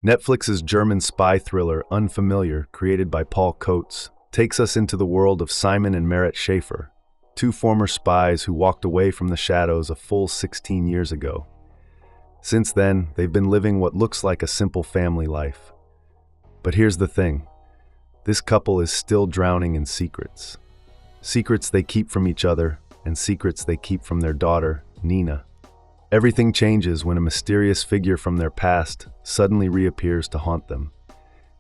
Netflix's German spy thriller Unfamiliar, created by Paul Coates, takes us into the world of Simon and Meret Schaefer, two former spies who walked away from the shadows a full 16 years ago. Since then, they've been living what looks like a simple family life. But here's the thing. This couple is still drowning in secrets. Secrets they keep from each other, and secrets they keep from their daughter, Nina. Everything changes when a mysterious figure from their past suddenly reappears to haunt them.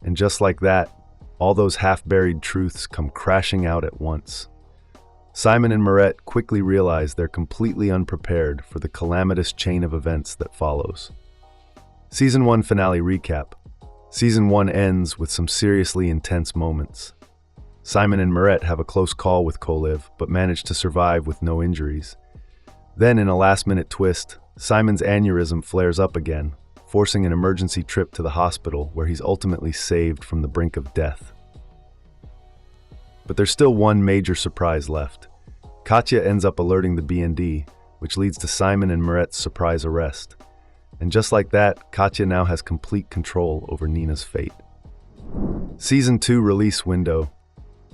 And just like that, all those half-buried truths come crashing out at once. Simon and Meret quickly realize they're completely unprepared for the calamitous chain of events that follows. Season 1 finale recap. Season 1 ends with some seriously intense moments. Simon and Meret have a close call with Koliv, but manage to survive with no injuries. Then, in a last-minute twist, Simon's aneurysm flares up again, forcing an emergency trip to the hospital where he's ultimately saved from the brink of death. But there's still one major surprise left. Katya ends up alerting the BND, which leads to Simon and Meret's surprise arrest. And just like that, Katya now has complete control over Nina's fate. Season 2 release window.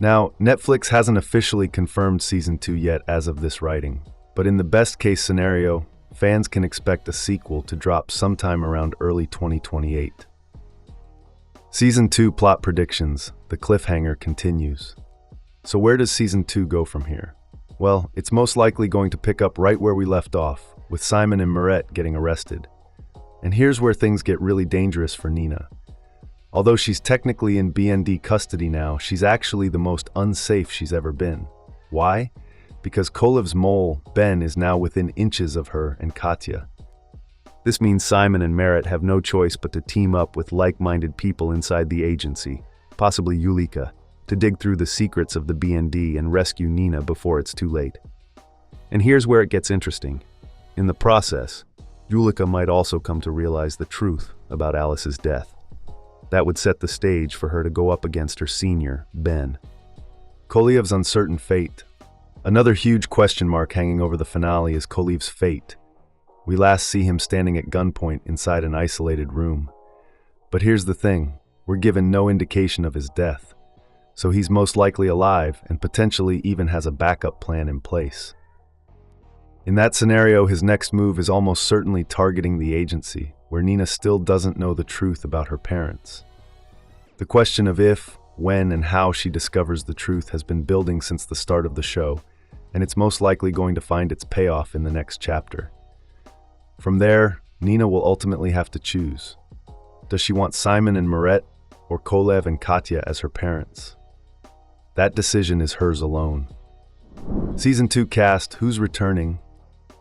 Now, Netflix hasn't officially confirmed Season 2 yet as of this writing, but in the best-case scenario, fans can expect a sequel to drop sometime around early 2028. Season 2 plot predictions. The cliffhanger continues. So where does Season 2 go from here? Well, it's most likely going to pick up right where we left off, with Simon and Meret getting arrested. And here's where things get really dangerous for Nina. Although she's technically in BND custody now, she's actually the most unsafe she's ever been. Why? Because Kolev's mole, Ben, is now within inches of her and Katya. This means Simon and Meret have no choice but to team up with like-minded people inside the agency, possibly Julika, to dig through the secrets of the BND and rescue Nina before it's too late. And here's where it gets interesting. In the process, Julika might also come to realize the truth about Alice's death. That would set the stage for her to go up against her senior, Ben. Koleev's uncertain fate. Another huge question mark hanging over the finale is Kolev's fate. We last see him standing at gunpoint inside an isolated room. But here's the thing, we're given no indication of his death. So he's most likely alive and potentially even has a backup plan in place. In that scenario, his next move is almost certainly targeting the agency, where Nina still doesn't know the truth about her parents. The question of if, when, and how she discovers the truth has been building since the start of the show, and it's most likely going to find its payoff in the next chapter. From there, Nina will ultimately have to choose. Does she want Simon and Meret, or Kolev and Katya as her parents? That decision is hers alone. Season 2 cast, who's returning?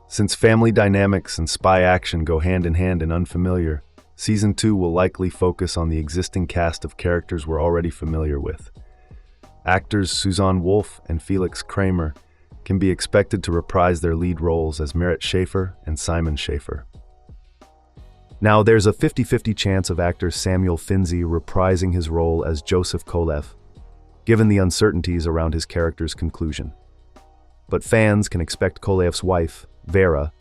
Since family dynamics and spy action go hand in hand in Unfamiliar, Season 2 will likely focus on the existing cast of characters we're already familiar with. Actors Suzanne Wolf and Felix Kramer can be expected to reprise their lead roles as Meret Schaefer and Simon Schaefer. Now, there's a 50-50 chance of actor Samuel Finzi reprising his role as Joseph Kolev, given the uncertainties around his character's conclusion. But fans can expect Kolev's wife, Vera,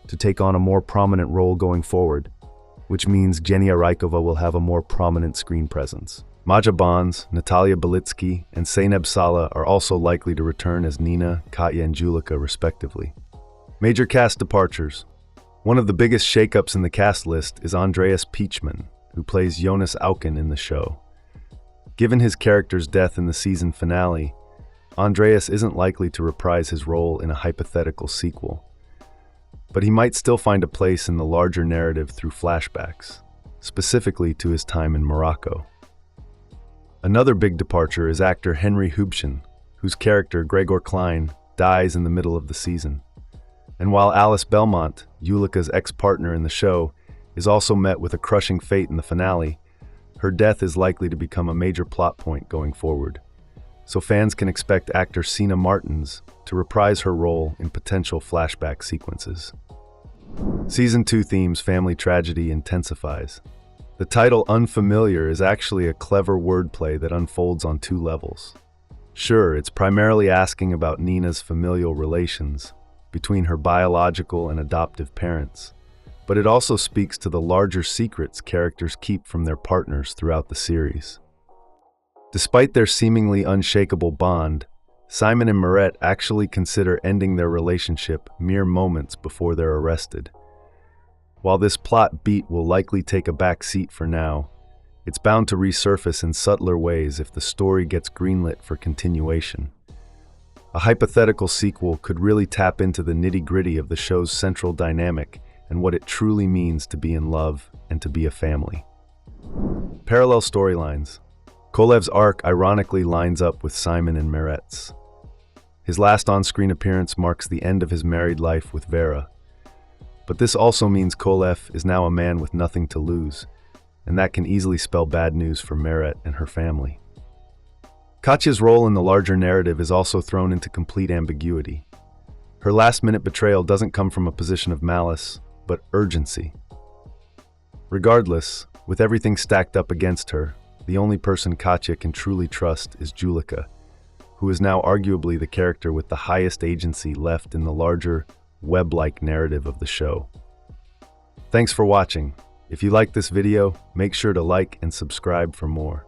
to take on a more prominent role going forward, which means Genia Rykova will have a more prominent screen presence. Maja Bonds, Natalia Belitsky, and Zeynep Sala are also likely to return as Nina, Katya, and Julika, respectively. Major cast departures. One of the biggest shakeups in the cast list is Andreas Piechman, who plays Jonas Auken in the show. Given his character's death in the season finale, Andreas isn't likely to reprise his role in a hypothetical sequel. But he might still find a place in the larger narrative through flashbacks, specifically to his time in Morocco. Another big departure is actor Henry Hubschen, whose character, Gregor Klein, dies in the middle of the season. And while Alice Belmont, Julika's ex-partner in the show, is also met with a crushing fate in the finale, her death is likely to become a major plot point going forward. So fans can expect actor Sina Martins to reprise her role in potential flashback sequences. Season 2 themes family tragedy intensifies. The title Unfamiliar is actually a clever wordplay that unfolds on two levels. Sure, it's primarily asking about Nina's familial relations between her biological and adoptive parents, but it also speaks to the larger secrets characters keep from their partners throughout the series. Despite their seemingly unshakable bond, Simon and Meret actually consider ending their relationship mere moments before they're arrested. While this plot beat will likely take a back seat for now, it's bound to resurface in subtler ways if the story gets greenlit for continuation. A hypothetical sequel could really tap into the nitty-gritty of the show's central dynamic and what it truly means to be in love and to be a family. Parallel storylines. Kolev's arc ironically lines up with Simon and Meret's. His last on-screen appearance marks the end of his married life with Vera. But this also means Koleev is now a man with nothing to lose, and that can easily spell bad news for Meret and her family. Katya's role in the larger narrative is also thrown into complete ambiguity. Her last-minute betrayal doesn't come from a position of malice, but urgency. Regardless, with everything stacked up against her, the only person Katya can truly trust is Julika, who is now arguably the character with the highest agency left in the larger, web-like narrative of the show. Thanks for watching. If you liked this video, make sure to like and subscribe for more.